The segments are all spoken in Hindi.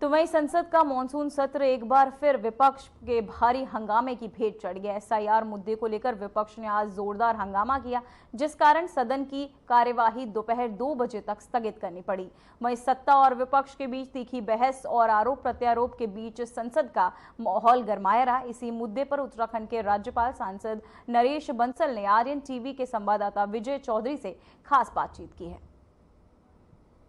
तो वहीं संसद का मॉनसून सत्र एक बार फिर विपक्ष के भारी हंगामे की भेंट चढ़ गया। एसआईआर मुद्दे को लेकर विपक्ष ने आज जोरदार हंगामा किया, जिस कारण सदन की कार्यवाही दोपहर 2 बजे तक स्थगित करनी पड़ी। वहीं सत्ता और विपक्ष के बीच तीखी बहस और आरोप प्रत्यारोप के बीच संसद का माहौल गरमाया रहा। इसी मुद्दे पर उत्तराखंड के राज्यपाल सांसद नरेश बंसल ने आर्यन टीवी के संवाददाता विजय चौधरी से खास बातचीत की है।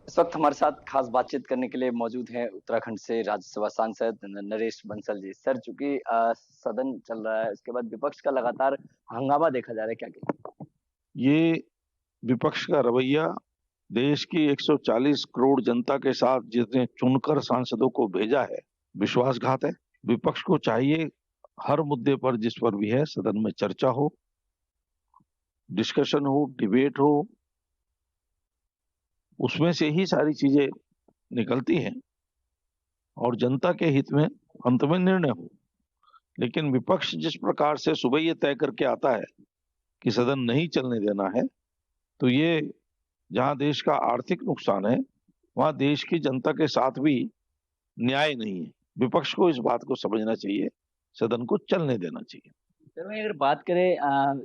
इस वक्त हमारे साथ खास बातचीत करने के लिए मौजूद हैं उत्तराखंड से राज्यसभा सांसद नरेश बंसल जी। सर, चूंकि सदन चल रहा है, इसके बाद विपक्ष का लगातार हंगामा देखा जा रहा है, क्या कहें? ये विपक्ष का रवैया देश की 140 करोड़ जनता के साथ जिसने चुनकर सांसदों को भेजा है, विश्वासघात है। विपक्ष को चाहिए हर मुद्दे पर जिस पर भी है सदन में चर्चा हो, डिस्कशन हो, डिबेट हो, उसमें से ही सारी चीजें निकलती हैं और जनता के हित में अंत में निर्णय हो। लेकिन विपक्ष जिस प्रकार से सुबह ये तय करके आता है कि सदन नहीं चलने देना है, तो ये जहां देश का आर्थिक नुकसान है वहां देश की जनता के साथ भी न्याय नहीं है। विपक्ष को इस बात को समझना चाहिए, सदन को चलने देना चाहिए। सर, मैं अगर बात करें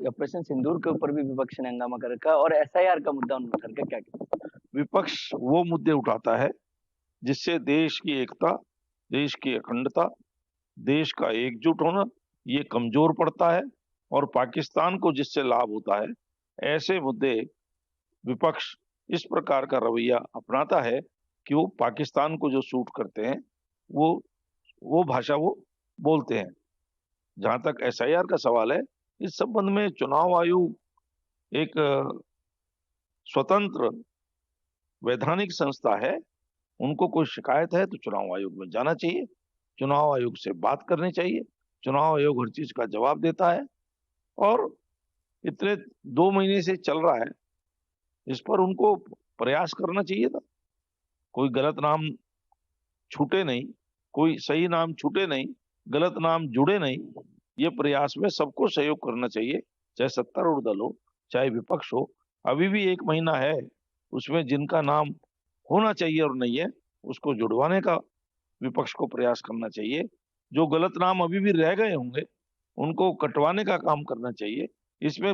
ऑपरेशन सिंदूर के ऊपर भी विपक्ष ने हंगामा कर रखा और एसआईआर का मुद्दा उन्होंने उठा रखा, क्या कहें? विपक्ष वो मुद्दे उठाता है जिससे देश की एकता, देश की अखंडता, देश का एकजुट होना ये कमजोर पड़ता है और पाकिस्तान को जिससे लाभ होता है, ऐसे मुद्दे विपक्ष इस प्रकार का रवैया अपनाता है कि वो पाकिस्तान को जो सूट करते हैं वो भाषा वो बोलते हैं। जहां तक एसआईआर का सवाल है, इस संबंध में चुनाव आयोग एक स्वतंत्र वैधानिक संस्था है। उनको कोई शिकायत है तो चुनाव आयोग में जाना चाहिए, चुनाव आयोग से बात करनी चाहिए। चुनाव आयोग हर चीज का जवाब देता है और इतने 2 महीने से चल रहा है, इस पर उनको प्रयास करना चाहिए था। कोई गलत नाम छूटे नहीं, कोई सही नाम छूटे नहीं, गलत नाम जुड़े नहीं। ये प्रयास में सबको सहयोग करना चाहिए, चाहे सत्तारूढ़ दल हो चाहे विपक्ष हो। अभी भी 1 महीना है, उसमें जिनका नाम होना चाहिए और नहीं है उसको जुड़वाने का विपक्ष को प्रयास करना चाहिए। जो गलत नाम अभी भी रह गए होंगे उनको कटवाने का काम करना चाहिए। इसमें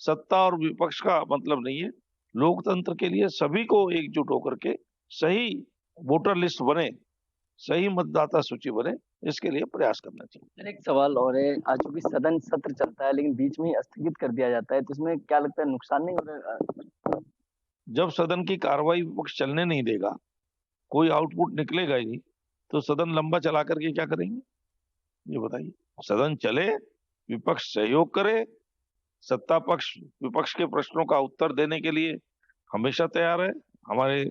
सत्ता और विपक्ष का मतलब नहीं है। लोकतंत्र के लिए सभी को एकजुट होकर के सही वोटर लिस्ट बने, सही मतदाता सूची बने, इसके लिए प्रयास करना चाहिए। एक सवाल और है, आज चूंकि सदन सत्र चलता है लेकिन बीच में ही स्थगित कर दिया जाता है, तो इसमें क्या लगता है, नुकसान नहीं हो रहा? जब सदन की कार्रवाई विपक्ष चलने नहीं देगा, कोई आउटपुट निकलेगा ही नहीं, तो सदन लंबा चला करके क्या करेंगे, ये बताइए। सदन चले, विपक्ष सहयोग करे, सत्ता पक्ष विपक्ष के प्रश्नों का उत्तर देने के लिए हमेशा तैयार है। हमारे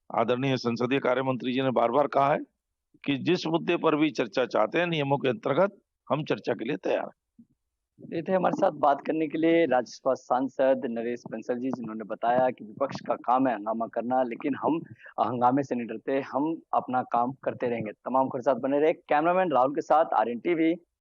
आदरणीय संसदीय कार्य मंत्री जी ने बार बार कहा है कि जिस मुद्दे पर भी चर्चा चाहते हैं, नियमों के अंतर्गत हम चर्चा के लिए तैयार हैं। ये थे हमारे साथ बात करने के लिए राज्यसभा सांसद नरेश बंसल जी, जिन्होंने बताया कि विपक्ष का काम है हंगामा करना, लेकिन हम हंगामे से नहीं डरते, हम अपना काम करते रहेंगे। तमाम खबर साथ बने रहे। कैमरामैन राहुल के साथ आर्यन टीवी।